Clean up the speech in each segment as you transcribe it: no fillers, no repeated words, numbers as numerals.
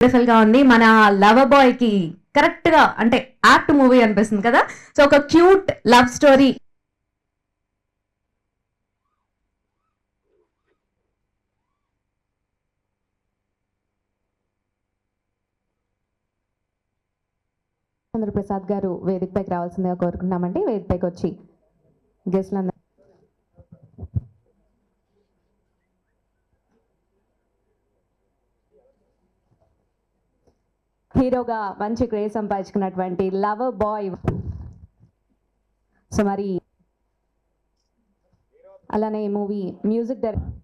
Beautiful గా ఉంది. మన లవర్ బాయ్ కి కరెక్ట్ గా అంటే యాప్ట్ మూవీ అనిపిస్తుంది కదా. సో ఒక క్యూట్ లవ్ స్టోరీ. చంద్రప్రసాద్ గారు వేదికపైకి రావాల్సిందిగా కోరుకుంటున్నామండి. వేదికపైకి వచ్చి గెస్ట్లందరూ హీరోగా మంచి క్రేజ్ సంపాదించుకున్నటువంటి లవర్ బాయ్. సో మరి అలానే మూవీ మ్యూజిక్ డైరెక్టర్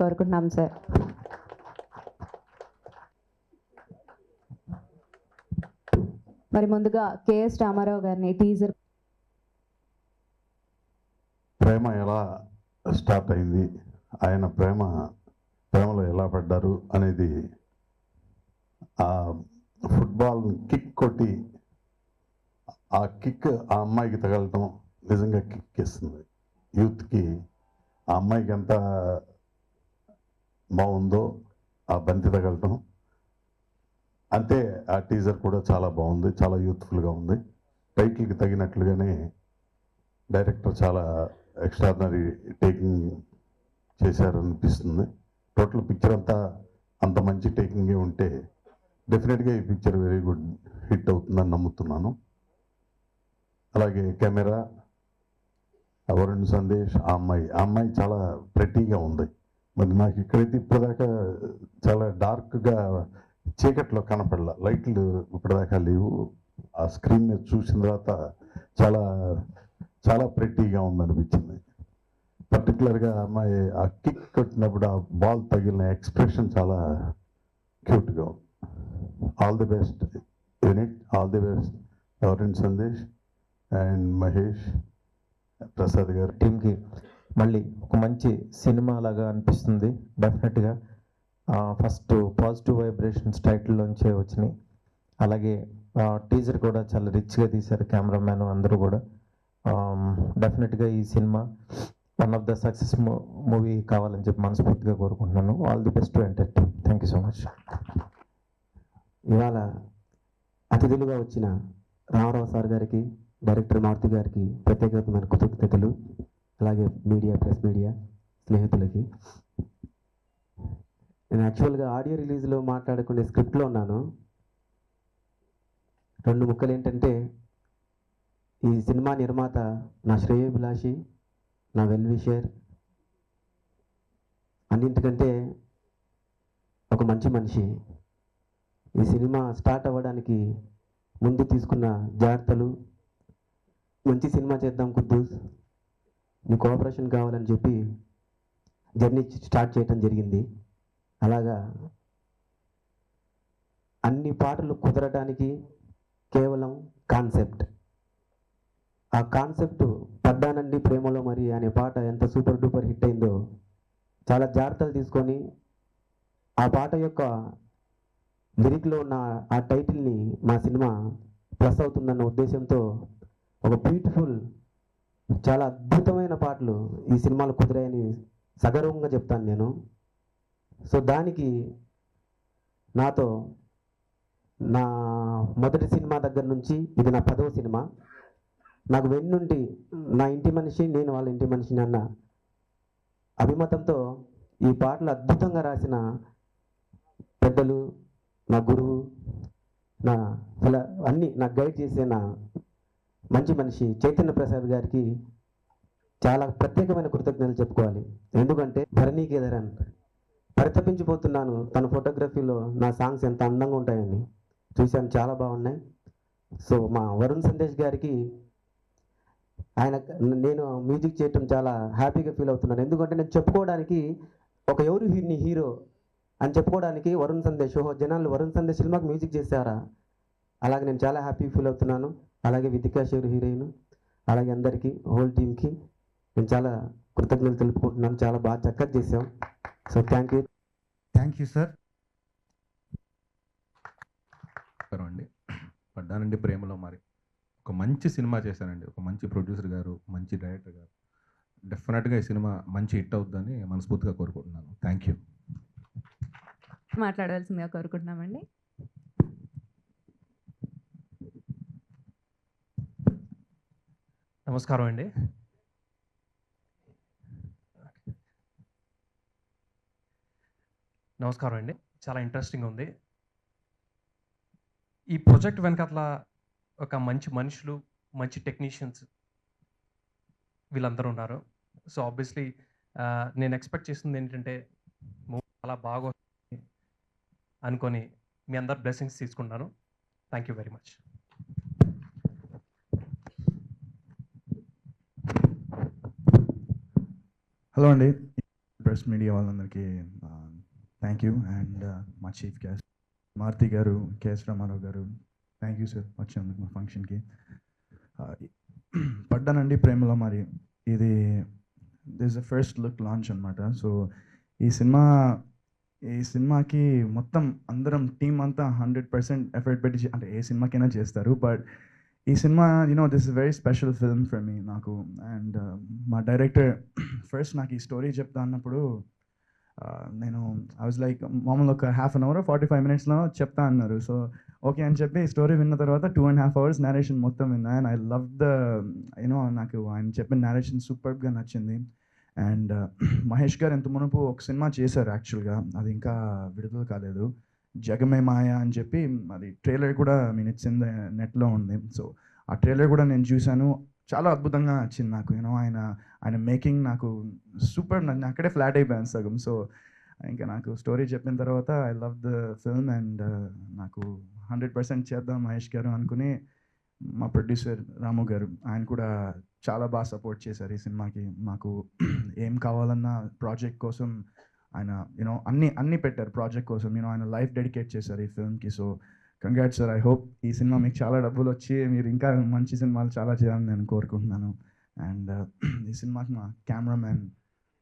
కోరుకుంటున్నాం సార్. మరి ముందుగా కేఎస్ రామారావు గారిని టీజర్ ప్రేమ ఎలా స్టార్ట్ అయింది, ఆయన ప్రేమలో ఎలా పడ్డారు అనేది ఆ ఫుట్బాల్ కిక్ కొట్టి ఆ కిక్ ఆ అమ్మాయికి తగలటం నిజంగా కిక్ ఇస్తుంది. యూత్కి ఆ అమ్మాయికి ఎంత బాగుందో ఆ బంతి తగలటం అంతే. ఆ టీజర్ కూడా చాలా బాగుంది, చాలా యూత్ఫుల్గా ఉంది. టైటిల్కి తగినట్లుగానే డైరెక్టర్ చాలా ఎక్స్ట్రాడినరీ టేకింగ్ చేశారనిపిస్తుంది. టోటల్ పిక్చర్ అంతా అంత మంచి టేకింగే ఉంటే డెఫినెట్గా ఈ పిక్చర్ వెరీ గుడ్ హిట్ అవుతుందని నమ్ముతున్నాను. అలాగే కెమెరా, వరుణ్ సందేశ్, ఆ అమ్మాయి చాలా ప్రెటీగా ఉంది. మరి నాకు ఇక్కడైతే ఇప్పటిదాకా చాలా డార్క్గా చీకట్లో కనపడలా, లైట్లు ఇప్పటిదాకా లేవు. ఆ స్క్రీన్ మీద చూసిన తర్వాత చాలా చాలా ప్రెట్టీగా ఉందనిపించింది. పర్టికులర్గా అమ్మాయి ఆ కిక్ కొట్టినప్పుడు ఆ బాల్ తగిలిన ఎక్స్ప్రెషన్ చాలా క్యూట్గా ఉంది. All the best unit, all the best Varun Sandesh and Mahesh Prasad గారు టీంకి. మళ్ళీ ఒక మంచి సినిమా లాగా అనిపిస్తుంది డెఫినెట్గా. ఫస్ట్ పాజిటివ్ వైబ్రేషన్స్ టైటిల్లోంచే వచ్చినాయి. అలాగే టీజర్ కూడా చాలా రిచ్గా తీశారు కెమెరామ్యాన్ అందరూ కూడా. డెఫినెట్గా ఈ cinema one of the success movie కావాలని చెప్పి మనస్ఫూర్తిగా కోరుకుంటున్నాను. All the best to entertain. Thank you so much. ఇవాళ అతిథులుగా వచ్చిన రామారావు సార్ గారికి, డైరెక్టర్ మారుతి గారికి ప్రత్యేకమైన కృతజ్ఞతలు. అలాగే ప్రెస్ మీడియా స్నేహితులకి. నేను యాక్చువల్గా ఆడియో రిలీజ్లో మాట్లాడుకునే స్క్రిప్ట్లో ఉన్నాను. 2 ముక్కలు ఏంటంటే, ఈ సినిమా నిర్మాత నా శ్రేయోభిలాషి, నా వెల్ విషర్, అన్నింటికంటే ఒక మంచి మనిషి. ఈ సినిమా స్టార్ట్ అవ్వడానికి ముందు తీసుకున్న జాగ్రత్తలు, మంచి సినిమా చేద్దాం కుద్దూస్, నీ కోఆపరేషన్ కావాలని చెప్పి జర్నీ స్టార్ట్ చేయటం జరిగింది. అలాగా అన్ని పాటలు కుదరడానికి కేవలం కాన్సెప్ట్. ఆ కాన్సెప్ట్ పడ్డానండి ప్రేమలో మరి అనే పాట ఎంత సూపర్ డూపర్ హిట్ అయిందో, చాలా జాగ్రత్తలు తీసుకొని ఆ పాట యొక్క లిరిక్లో ఉన్న ఆ టైటిల్ని మా సినిమా ప్లస్ అవుతుందన్న ఉద్దేశంతో ఒక బ్యూటిఫుల్, చాలా అద్భుతమైన పాటలు ఈ సినిమాలో కుదిరాయని సగర్వంగా చెప్తాను నేను. సో దానికి నాతో నా మొదటి సినిమా దగ్గర నుంచి ఇది నా 10వ సినిమా. నాకు వెన్నుండి నా ఇంటి మనిషి, నేను వాళ్ళ ఇంటి మనిషిని అన్న అభిమతంతో ఈ పాటలు అద్భుతంగా రాసిన పెద్దలు, నా గురువు, నా అన్నీ నాకు గైడ్ చేసే నా మంచి మనిషి చైతన్య ప్రసాద్ గారికి చాలా ప్రత్యేకమైన కృతజ్ఞతలు చెప్పుకోవాలి. ఎందుకంటే ధరణి కేదరన్ పరితపించిపోతున్నాను తన ఫోటోగ్రఫీలో నా సాంగ్స్ ఎంత అందంగా ఉంటాయని చూశాను, చాలా బాగున్నాయి. సో మా వరుణ్ సందేశ్ గారికి నేను మ్యూజిక్ చేయటం చాలా హ్యాపీగా ఫీల్ అవుతున్నాను. ఎందుకంటే నేను చెప్పుకోవడానికి ఎవరు హీరో అని చెప్పుకోవడానికి వరుణ్ సందేశ్, జనాలు వరుణ్ సందేశ్ సినిమాకి మ్యూజిక్ చేశారా, అలాగే నేను చాలా హ్యాపీ ఫీల్ అవుతున్నాను. అలాగే వితికా శేరు హీరోయిన్, అలాగే అందరికీ హోల్ టీమ్కి నేను చాలా కృతజ్ఞతలు తెలుపుకుంటున్నాను. చాలా బాగా చక్కగా చేసాం. So thank you sir. అండి పడ్డానండి ప్రేమలో మరి ఒక మంచి సినిమా చేశానండి. ఒక మంచి ప్రొడ్యూసర్ గారు, మంచి డైరెక్టర్ గారు, డెఫినెట్గా ఈ సినిమా మంచి హిట్ అవుద్దని మనస్ఫూర్తిగా కోరుకుంటున్నాను. Thank you. మాట్లాడవలసిందిగా కోరుకుంటున్నామండి. నమస్కారం అండి. నమస్కారం అండి. చాలా ఇంట్రెస్టింగ్ ఉంది. ఈ ప్రాజెక్ట్ వెనకాతల ఒక మంచి మనుషులు, మంచి టెక్నీషియన్స్ వీళ్ళందరూ ఉన్నారు. సో ఆబ్వియస్లీ నేను ఎక్స్పెక్ట్ చేస్తుంది ఏంటంటే మూవీ చాలా బాగా వస్తుంది అనుకొని మీ అందరు బ్లెస్సింగ్స్ తీసుకుంటాను. Thank you very much. Hello అండి, ప్రెస్ మీడియా వాళ్ళందరికీ థ్యాంక్ యూ. అండ్ మా చీఫ్ గెస్ట్ మారుతి గారు, కేఎస్ రామారావు గారు, థ్యాంక్ యూ సార్ వచ్చినందుకు మా ఫంక్షన్కి. పడ్డానండి ప్రేమలో. మరి ఇది this the first look launch అనమాట. సో ఈ సినిమాకి మొత్తం అందరం టీం అంతా 100% ఎఫర్ట్ పెట్టి, అంటే ఏ సినిమాకైనా చేస్తారు, బట్ ఈ cinema this is very special film for me నాకు. అండ్ మా డైరెక్టర్ ఫస్ట్ నాకు ఈ స్టోరీ చెప్తా అన్నప్పుడు నేను ఐ వాజ్ లైక్, మామూలు ఒక హాఫ్ అన్ అవర్ 45 minutesలో చెప్తా అన్నారు. సో ఓకే అని చెప్పి స్టోరీ విన్న తర్వాత 2.5 hours నేరేషన్ మొత్తం విన్నా. అండ్ ఐ లవ్ ద నాకు ఆయన చెప్పిన నేరేషన్ సూపర్గా నచ్చింది. అండ్ మహేష్ గారు ఎంత మునుపు ఒక సినిమా చేశారు యాక్చువల్గా, అది ఇంకా విడుదల కాలేదు, జగమే మాయ అని చెప్పి. అది ట్రైలర్ కూడా ఇట్స్ ఇన్ ద నెట్లో ఉంది. సో ఆ ట్రైలర్ కూడా నేను చూశాను, చాలా అద్భుతంగా నచ్చింది నాకు. ఆయన మేకింగ్ నాకు సూపర్, నేను అక్కడే ఫ్లాట్ అయిపోయాను సగం. సో ఇంకా నాకు స్టోరీ చెప్పిన తర్వాత I love the film. And నాకు 100% చేద్దాం మహేష్ గారు అనుకుని మా ప్రొడ్యూసర్ రాము గారు, ఆయన కూడా చాలా బాగా సపోర్ట్ చేశారు ఈ సినిమాకి. మాకు ఏం కావాలన్నా ప్రాజెక్ట్ కోసం ఆయన అన్నీ పెట్టారు ప్రాజెక్ట్ కోసం. ఆయన లైఫ్ డెడికేట్ చేశారు ఈ ఫిల్మ్కి. So congrats sir. I hope ఈ సినిమా మీకు చాలా డబ్బులు వచ్చి మీరు ఇంకా మంచి సినిమాలు చాలా చేయాలని నేను కోరుకుంటున్నాను. అండ్ ఈ సినిమాకి మా కెమెరామ్యాన్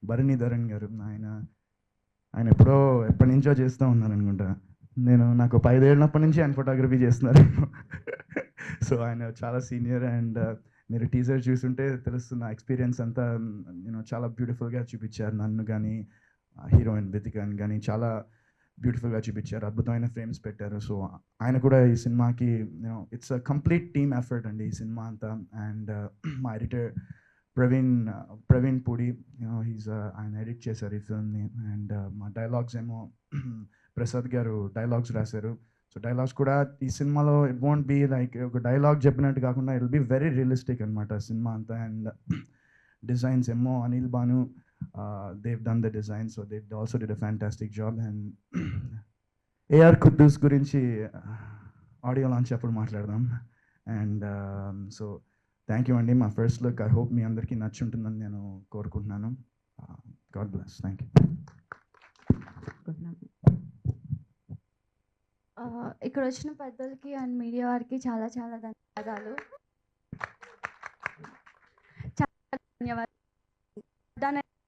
భరణీధరన్ గారు, ఆయన ఎప్పటి నుంచో చేస్తూ ఉన్నాను అనుకుంటా. నాకు 5 ఏళ్ళప్పటి నుంచి ఆయన ఫోటోగ్రఫీ చేస్తున్నారు. సో ఆయన చాలా సీనియర్. అండ్ మీరు టీజర్ చూస్తుంటే తెలుస్తున్న ఎక్స్పీరియన్స్ అంతా చాలా బ్యూటిఫుల్గా చూపించారు. నన్ను కానీ హీరోయిన్ వితికాని కానీ చాలా బ్యూటిఫుల్గా చూపించారు, అద్భుతమైన ఫ్రేమ్స్ పెట్టారు. సో ఆయన కూడా ఈ సినిమాకి it's a complete team effort అండి ఈ సినిమా అంతా. అండ్ మా ఎడిటర్ ప్రవీణ్ పూడి, ఆయన ఎడిట్ చేశారు ఈ ఫిల్మ్ని. అండ్ మా డైలాగ్స్ ఏమో ప్రసాద్ గారు డైలాగ్స్ రాశారు. సో డైలాగ్స్ కూడా ఈ సినిమాలో ఇట్ వోంట్ బీ లైక్ ఒక డైలాగ్ చెప్పినట్టు కాకుండా it will be very realistic అనమాట సినిమా అంతా. అండ్ డిజైన్స్ ఏమో Anil Banu, they've done the design, so they also did a fantastic job. And AR Kuddus గురించి ఆడియో లాంచ్ అప్పుడు మాట్లాడదాం. అండ్ సో థ్యాంక్ యూ అండి. మా ఫస్ట్ లుక్ ఐ హోప్ మీ అందరికీ నచ్చుంటుందని నేను కోరుకుంటున్నాను. God bless. Thank you. ఇక్కడ వచ్చిన పెద్దలకి అండ్ మీడియా వారికి చాలా చాలా ధన్యవాదాలు. చాలా ధన్యవాదాలు.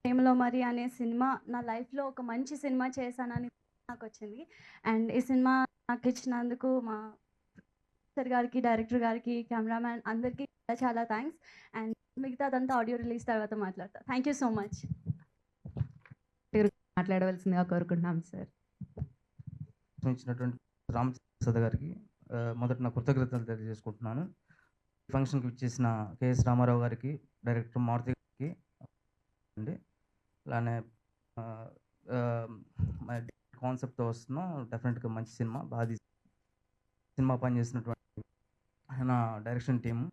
ప్రేమలో మరి అనే సినిమా నా లైఫ్లో ఒక మంచి సినిమా చేశానని నాకు వచ్చింది. అండ్ ఈ సినిమా నాకు ఇచ్చినందుకు మా ప్రొడ్యూసర్ గారికి, డైరెక్టర్ గారికి, కెమెరామ్యాన్ అందరికీ చాలా చాలా థ్యాంక్స్. అండ్ మిగతాదంతా ఆడియో రిలీజ్ తర్వాత మాట్లాడతా. Thank you so much. మాట్లాడవలసిందిగా కోరుకుంటున్నాం సార్. ఇచ్చినటువంటి రామప్రసాద్ గారికి మొదట నా కృతజ్ఞతలు తెలియజేసుకుంటున్నాను. ఫంక్షన్కి ఇచ్చేసిన కేఎస్ రామారావు గారికి, డైరెక్టర్ మారుతి గారికి అండి. అలానే కాన్సెప్ట్తో వస్తున్నాం, డెఫినెట్గా మంచి సినిమా, బాగా సినిమా పనిచేసినటువంటి నా డైరెక్షన్ టీము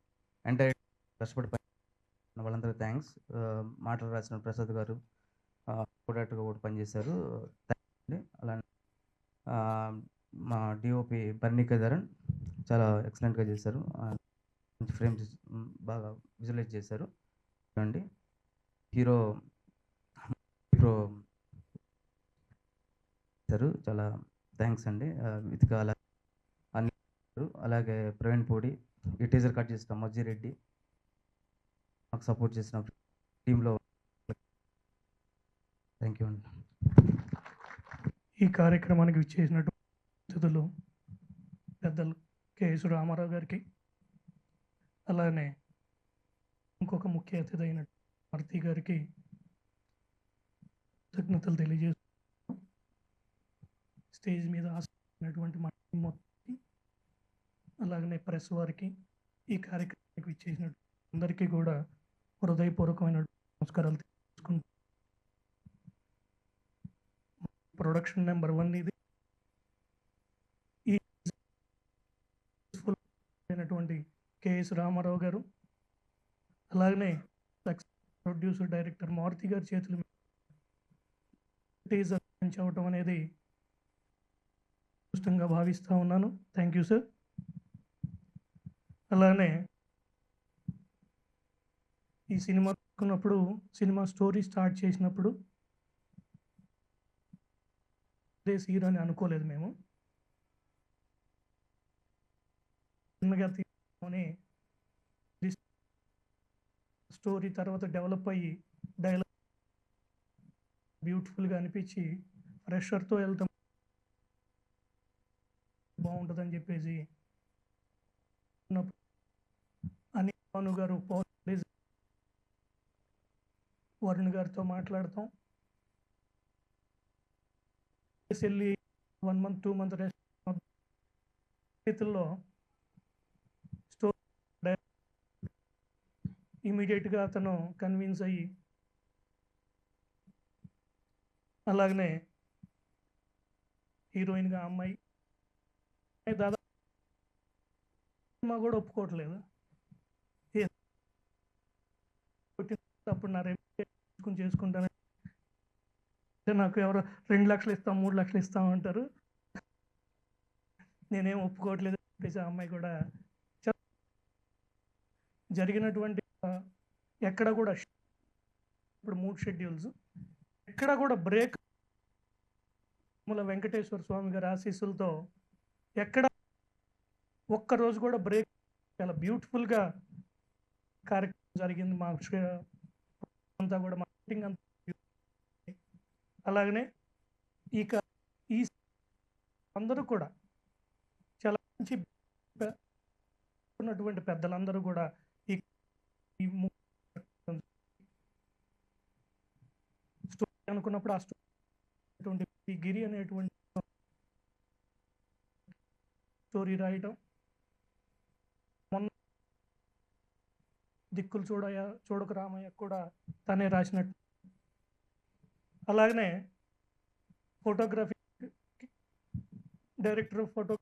ఎంటైర్ కష్టపడి పని వాళ్ళందరూ థ్యాంక్స్. మాటలు రాసిన ప్రసాద్ గారు డైరెక్టర్గా కూడా పనిచేశారు, అండి. అలానే మా డిఓపి బర్ణికధరన్ చాలా ఎక్సలెంట్గా చేశారు, మంచి ఫ్రేమ్స్ బాగా విజువలైజ్ చేశారు అండి. హీరో చాలా థ్యాంక్స్ అండి. ఇదిగా అలాగే ప్రవీణ్ పూడి, ఈ టీజర్ కట్ చేసిన మజ్జిరెడ్డి, మాకు సపోర్ట్ చేసిన టీంలో థ్యాంక్ యూ అండి. ఈ కార్యక్రమానికి విచ్చేసినటువంటి అతిథులు పెద్దలు కేఎస్ రామారావు గారికి, అలానే ఇంకొక ముఖ్య అతిథి అయిన భారతి గారికి కృతజ్ఞతలు తెలియజేస్తున్నాను. స్టేజ్ మీద ఆసనటువంటి మా టీం మొత్తానికి, అలాగనే ప్రెస్ వారికి, ఈ కార్యక్రమానికి ఇచ్చేసిన అందరికీ కూడా హృదయపూర్వకమైన నమస్కారాలు తెలుసుకుంటూ, ప్రొడక్షన్ నెంబర్ 1 ఇది. ఈ అయినటువంటి కెఎస్ రామారావు గారు, అలాగనే ప్రొడ్యూసర్ డైరెక్టర్ మారుతి గారి చేతుల మీద టీజర్ లాంచ్ అవ్వటం అనేది అదృష్టంగా భావిస్తూ ఉన్నాను. Thank you sir. అలానే ఈ సినిమా అనుకున్నప్పుడు, సినిమా స్టోరీ స్టార్ట్ చేసినప్పుడు హీరో అని అనుకోలేదు మేము. చిన్నగా తీసుకొని స్టోరీ తర్వాత డెవలప్ అయ్యి డైలాగ్ బ్యూటిఫుల్గా అనిపించి ఫ్రెషర్తో వెళ్తాం బాగుంటుందని చెప్పేసి అని భాను గారు వరుణ్ గారితో మాట్లాడతాం. వెళ్ళి 1 month 2 month రెస్ట్ చేతుల్లో స్టోరీ ఇమీడియట్గా అతను కన్విన్స్ అయ్యి, అలాగనే హీరోయిన్గా అమ్మాయి దాదాపు సినిమా కూడా ఒప్పుకోవట్లేదు. అప్పుడు నా రేపు చేసుకుంటాను, నాకు ఎవరో 2 లక్షలు ఇస్తాం 3 లక్షలు ఇస్తాం అంటారు, నేనేం ఒప్పుకోవట్లేదు చెప్పేసి ఆ అమ్మాయి కూడా జరిగినటువంటి ఎక్కడ కూడా ఇప్పుడు 3 షెడ్యూల్స్ ఎక్కడ కూడా బ్రేక్ వెంకటేశ్వర స్వామి గారి ఆశీస్సులతో ఎక్కడ ఒక్కరోజు కూడా బ్రేక్, చాలా బ్యూటిఫుల్గా కార్యక్రమం జరిగింది. మా అంతా కూడా మార్కెటింగ్ అంతా, అలాగనే ఈ అందరూ కూడా చాలా మంచి ఉన్నటువంటి పెద్దలందరూ కూడా ఈ స్టోరీ అనుకున్నప్పుడు ఆ స్టోరీ గిరి అనేటువంటి స్టోరీ రాయటం, మొన్న దిక్కులు చూడక రామయ్య కూడా తనే రాసినట్టు, అలాగనే ఫోటోగ్రఫీ డైరెక్టర్ ఆఫ్ ఫోటో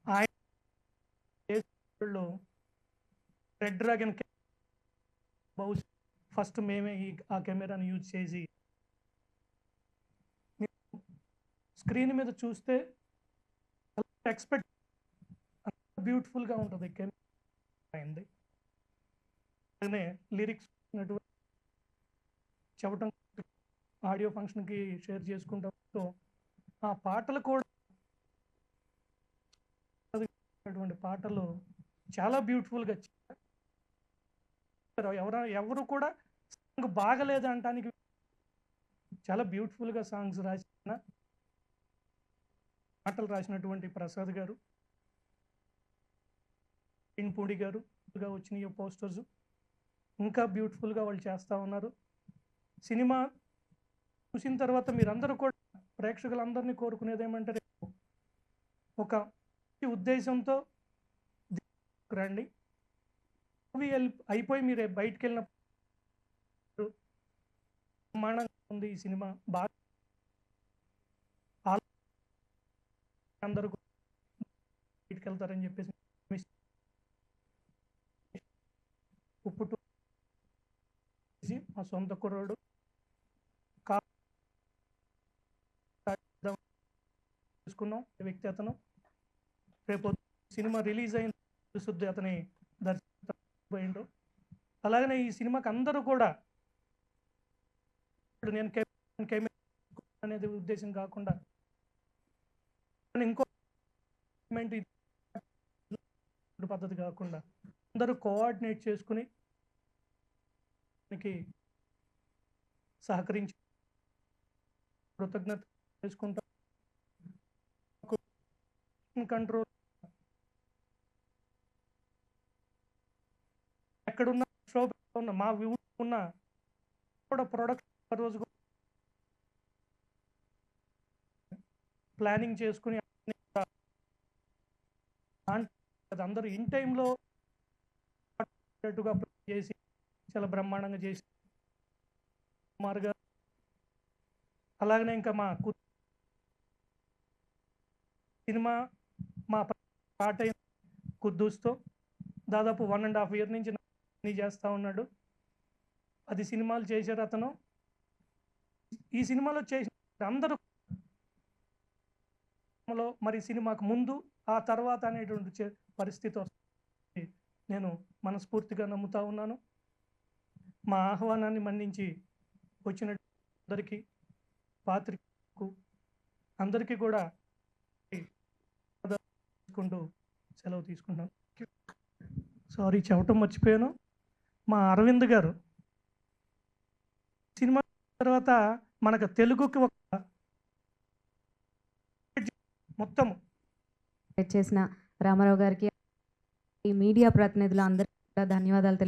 ఆయన రెడ్ డ్రాగన్ బహుశా ఫస్ట్ మేమే ఆ కెమెరాని యూజ్ చేసి, స్క్రీన్ మీద చూస్తే ఎక్స్పెక్ట్ బ్యూటిఫుల్గా ఉంటుంది కెమెరా అయింది. అలానే లిరిక్స్ చెప్పటం, ఆడియో ఫంక్షన్కి షేర్ చేసుకుంటాం. సో ఆ పాటలు కూడా పాటలు చాలా బ్యూటిఫుల్గా ఎవరు కూడా సాంగ్ బాగలేదు అంటానికి చాలా బ్యూటిఫుల్గా సాంగ్స్ రాసిన పాటలు రాసినటువంటి ప్రసాద్ గారు, ఇన్పూడి గారు వచ్చినాయి పోస్టర్స్ ఇంకా బ్యూటిఫుల్గా వాళ్ళు చేస్తూ ఉన్నారు. సినిమా చూసిన తర్వాత మీరందరూ కూడా ప్రేక్షకులందరినీ కోరుకునేది ఏమంటారు, ఒక ఉద్దేశంతో రండి. మూవీ అయిపోయి మీరు బయటికి వెళ్ళినప్పుడు బ్రహ్మాండంగా ఉంది ఈ సినిమా, బాగా అందరూ బయటికి వెళ్తారని చెప్పేసి ఉప్పుటు మా సొంత కుర్రాడు తీసుకున్నాం వ్యక్తి అతను. రేపు సినిమా రిలీజ్ అయిన శుద్ధి అతని దర్శనం. అలాగనే ఈ సినిమాకి అందరూ కూడా ఇప్పుడు నేను కెమెరా అనేది ఉద్దేశం కాకుండా ఇంకో పద్ధతి కాకుండా అందరూ కోఆర్డినేట్ చేసుకుని సహకరించి కృతజ్ఞత చేసుకుంటాం. కంట్రోల్ ఎక్కడున్న షో ఉన్న మా ఉన్న కూడా ప్రొడక్ట్ రోజు కూడా ప్లానింగ్ చేసుకుని అందరూ ఇన్ టైంలో చేసి చాలా బ్రహ్మాండంగా చేసి కుమార్ గారు, అలాగనే ఇంకా మా సినిమా మా పాట కుద్దూస్తో దాదాపు 1.5 year నుంచి చేస్తూ ఉన్నాడు. 10 సినిమాలు చేశారు అతను. ఈ సినిమాలో చేసిన అందరూ మరి సినిమాకు ముందు ఆ తర్వాత అనేటువంటి పరిస్థితి వస్తుంది నేను మనస్ఫూర్తిగా నమ్ముతా ఉన్నాను. మా ఆహ్వానాన్ని మన్నించి వచ్చిన అందరికీ, పాత్రికు అందరికీ కూడా సెలవు తీసుకుంటాను. సారీ చెప్పటం మర్చిపోయాను. మా అరవింద్ గారు సినిమా తర్వాత మనకు తెలుగుకి ఒక మొత్తం చేసిన రామారావు గారికి, ఈ మీడియా ప్రతినిధులు అందరికీ ధన్యవాదాలు